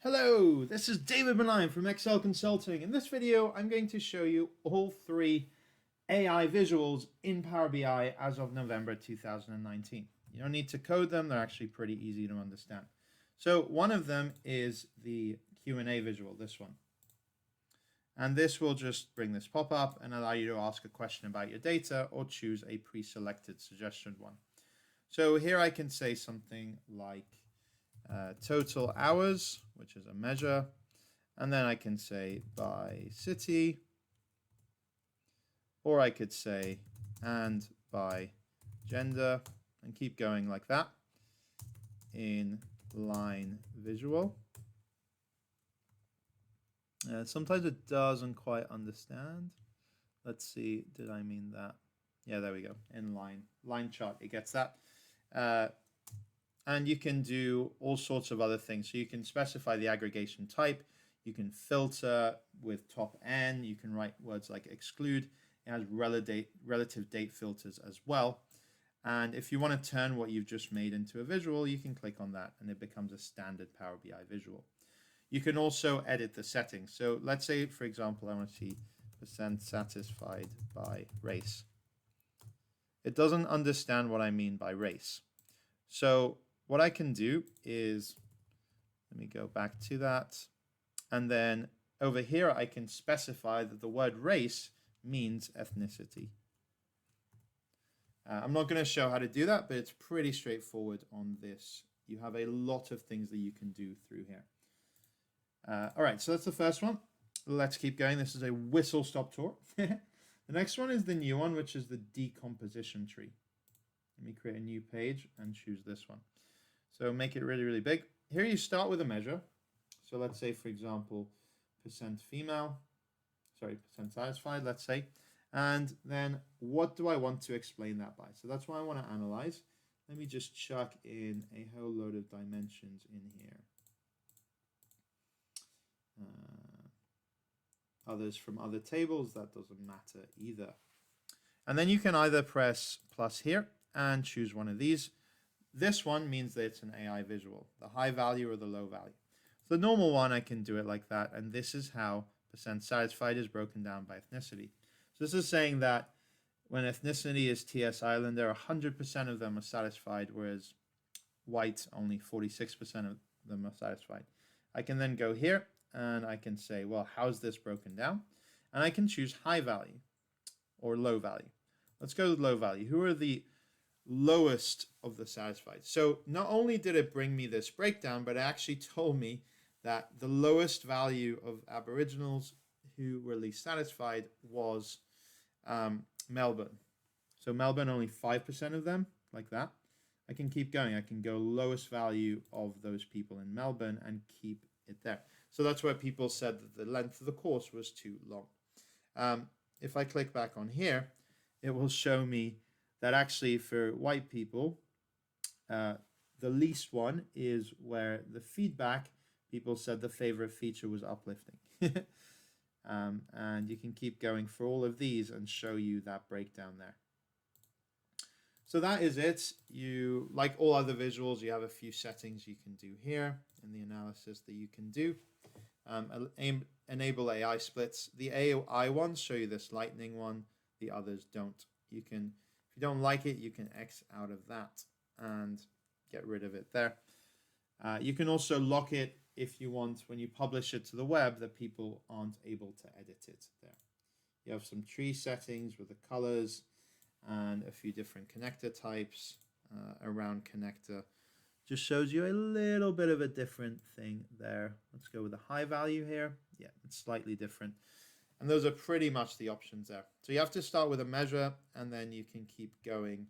Hello, this is David Benign from Excel Consulting. In this video, I'm going to show you all three AI visuals in Power BI as of November 2019. You don't need to code them, they're actually pretty easy to understand. So one of them is the Q&A visual, this one. And this will just bring this pop-up and allow you to ask a question about your data or choose a pre-selected suggestion one. So here I can say something like total hours, which is a measure, and then I can say by city, or I could say and by gender, and keep going like that in line visual. Sometimes it doesn't quite understand. Let's see, did I mean that? Yeah, there we go, in line chart, it gets that. And you can do all sorts of other things. So you can specify the aggregation type. You can filter with top N. You can write words like exclude. It has relative date filters as well. And if you want to turn what you've just made into a visual, you can click on that and it becomes a standard Power BI visual. You can also edit the settings. So let's say, for example, I want to see % satisfied by race. It doesn't understand what I mean by race. So what I can do is, let me go back to that. And then over here, I can specify that the word race means ethnicity. I'm not going to show how to do that, but it's pretty straightforward on this. You have a lot of things that you can do through here. All right, so that's the first one. Let's keep going. This is a whistle-stop tour. The next one is the new one, which is the decomposition tree. Let me create a new page and choose this one. So make it really, really big. Here you start with a measure. So let's say, for example, % female, sorry, % satisfied, let's say. And then what do I want to explain that by? So that's what I want to analyze. Let me just chuck in a whole load of dimensions in here. Others from other tables, that doesn't matter either. And then you can either press plus here and choose one of these. This one means that it's an AI visual, the high value or the low value. So the normal one, I can do it like that. And this is how % satisfied is broken down by ethnicity. So this is saying that when ethnicity is TS Islander, 100% of them are satisfied, whereas white, only 46% of them are satisfied. I can then go here and I can say, well, how's this broken down? And I can choose high value or low value. Let's go with low value. Who are the lowest of the satisfied? So not only did it bring me this breakdown, but it actually told me that the lowest value of Aboriginals who were least satisfied was Melbourne. So Melbourne, only 5% of them, like that. I can keep going. I can go lowest value of those people in Melbourne and keep it there. So that's where people said that the length of the course was too long. If I click back on here, it will show me that actually for white people, the least one is where the feedback, people said the favorite feature was uplifting. And you can keep going for all of these and show you that breakdown there. So that is it. You, like all other visuals, you have a few settings you can do here in the analysis that you can do. Enable AI splits. The AI ones show you this lightning one. The others don't. You can, if you don't like it, you can X out of that and get rid of it there. You can also lock it if you want, when you publish it to the web, that people aren't able to edit it there. You have some tree settings with the colors and a few different connector types. Around connector just shows you a little bit of a different thing there. Let's go with the high value here. Yeah, it's slightly different. And those are pretty much the options there. So you have to start with a measure and then you can keep going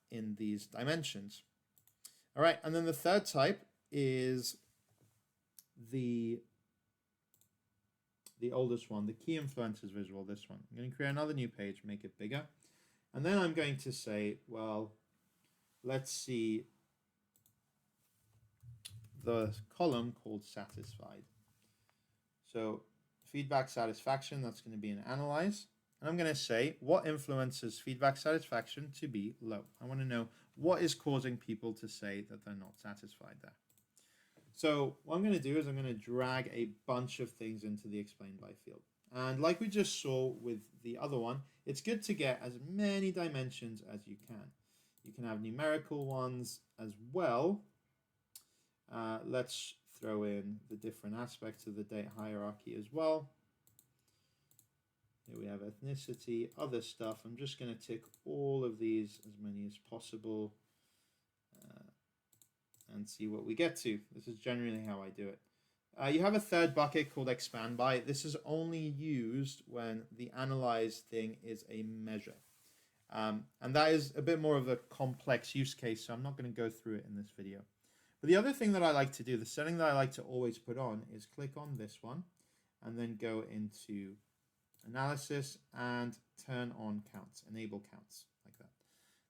in these dimensions. All right, and then the third type is the oldest one, the key influencers visual, this one. I'm going to create another new page, make it bigger. And then I'm going to say, well, let's see the column called satisfied. So feedback satisfaction, that's going to be an analyze. And I'm going to say what influences feedback satisfaction to be low. I want to know what is causing people to say that they're not satisfied there. So what I'm going to do is I'm going to drag a bunch of things into the explain by field. And like we just saw with the other one, it's good to get as many dimensions as you can. You can have numerical ones as well. Let's throw in the different aspects of the date hierarchy as well. Here we have ethnicity, other stuff. I'm just going to tick all of these, as many as possible, and see what we get to. This is generally how I do it. You have a third bucket called expand by. This is only used when the analyze thing is a measure. And that is a bit more of a complex use case, so I'm not going to go through it in this video. But the other thing that I like to do, the setting that I like to always put on, is click on this one and then go into analysis and turn on counts, enable counts, like that.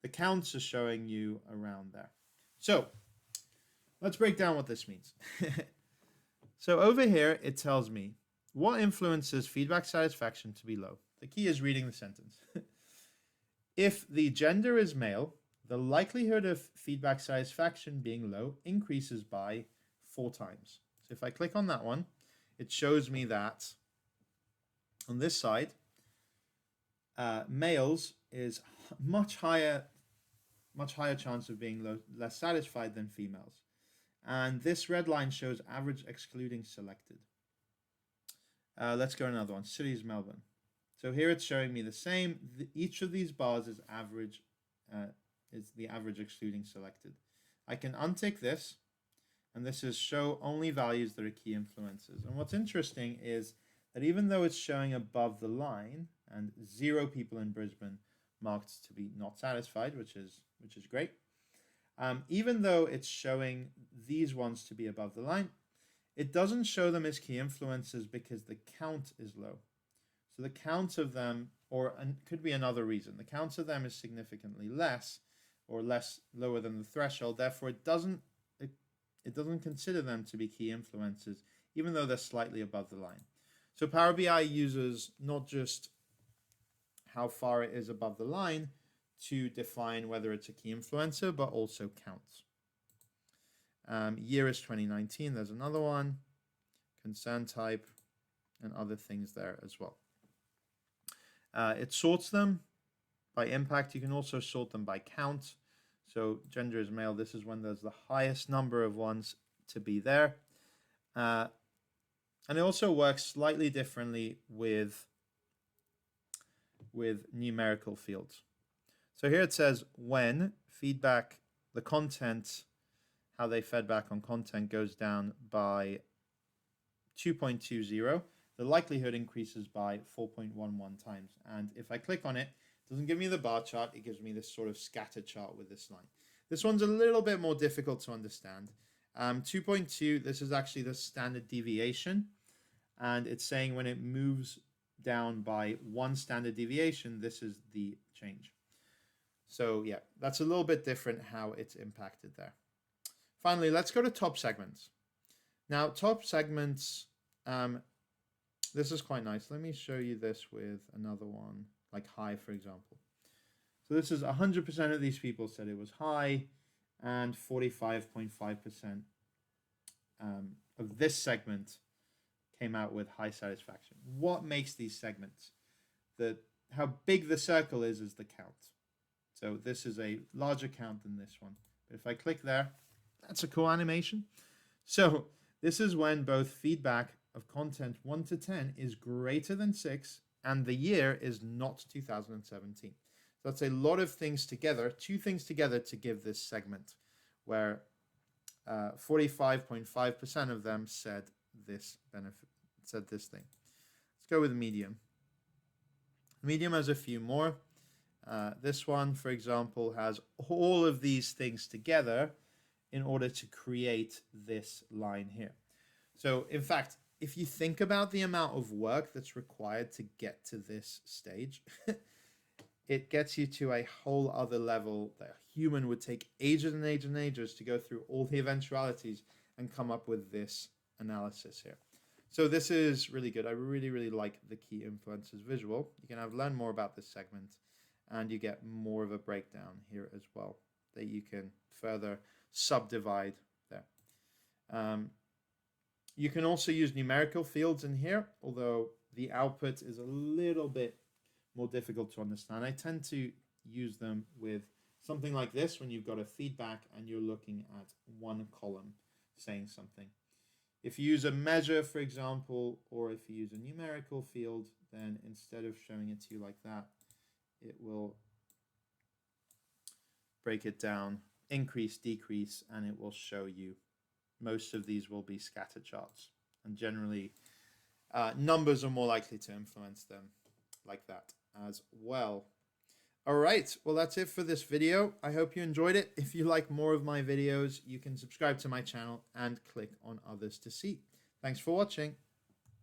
The counts are showing you around there. So let's break down what this means. So over here, it tells me what influences feedback satisfaction to be low. The key is reading the sentence. If the gender is male, the likelihood of feedback satisfaction being low increases by 4 times. So if I click on that one, it shows me that on this side, males is much higher chance of being less satisfied than females. And this red line shows average excluding selected. Let's go another one. City is Melbourne. So here it's showing me the same. Each of these bars is average, is the average excluding selected. I can untick this, and this is show only values that are key influences. And what's interesting is that even though it's showing above the line, and 0 people in Brisbane marked to be not satisfied, which is great. Even though it's showing these ones to be above the line, it doesn't show them as key influences because the count is low. So the count of them, or could be another reason, the count of them is significantly less, or lower than the threshold. Therefore, it doesn't consider them to be key influences, even though they're slightly above the line. So Power BI uses not just how far it is above the line to define whether it's a key influencer, but also counts. Year is 2019. There's another one. Concern type and other things there as well. It sorts them by impact. You can also sort them by count. So gender is male. This is when there's the highest number of ones to be there. And it also works slightly differently with numerical fields. So here it says when feedback, the content, how they fed back on content goes down by 2.20, the likelihood increases by 4.11 times. And if I click on it, it doesn't give me the bar chart, it gives me this sort of scatter chart with this line. This one's a little bit more difficult to understand. 2.2, this is actually the standard deviation. And it's saying when it moves down by 1 standard deviation, this is the change. So yeah, that's a little bit different how it's impacted there. Finally, let's go to top segments. Now, top segments, this is quite nice. Let me show you this with another one, like high, for example. So this is 100% of these people said it was high, and 45.5% of this segment came out with high satisfaction. What makes these segments? How big the circle is the count. So this is a larger count than this one. But if I click there, that's a cool animation. So this is when both feedback of content 1 to 10 is greater than 6 and the year is not 2017. So that's a lot of things together, 2 things together to give this segment where 45.5% of them said this thing. Let's go with medium. Medium has a few more. This one, for example, has all of these things together in order to create this line here. So in fact, if you think about the amount of work that's required to get to this stage, it gets you to a whole other level that a human would take ages and ages and ages to go through all the eventualities and come up with this analysis here. So this is really good. I really, really like the key influences visual. You can learn more about this segment, and you get more of a breakdown here as well that you can further subdivide there. You can also use numerical fields in here, although the output is a little bit more difficult to understand. I tend to use them with something like this when you've got a feedback and you're looking at one column saying something. If you use a measure, for example, or if you use a numerical field, then instead of showing it to you like that, it will break it down, increase, decrease, and it will show you. Most of these will be scatter charts, and generally numbers are more likely to influence them like that as well. All right, well, that's it for this video. I hope you enjoyed it. If you like more of my videos, you can subscribe to my channel and click on others to see. Thanks for watching.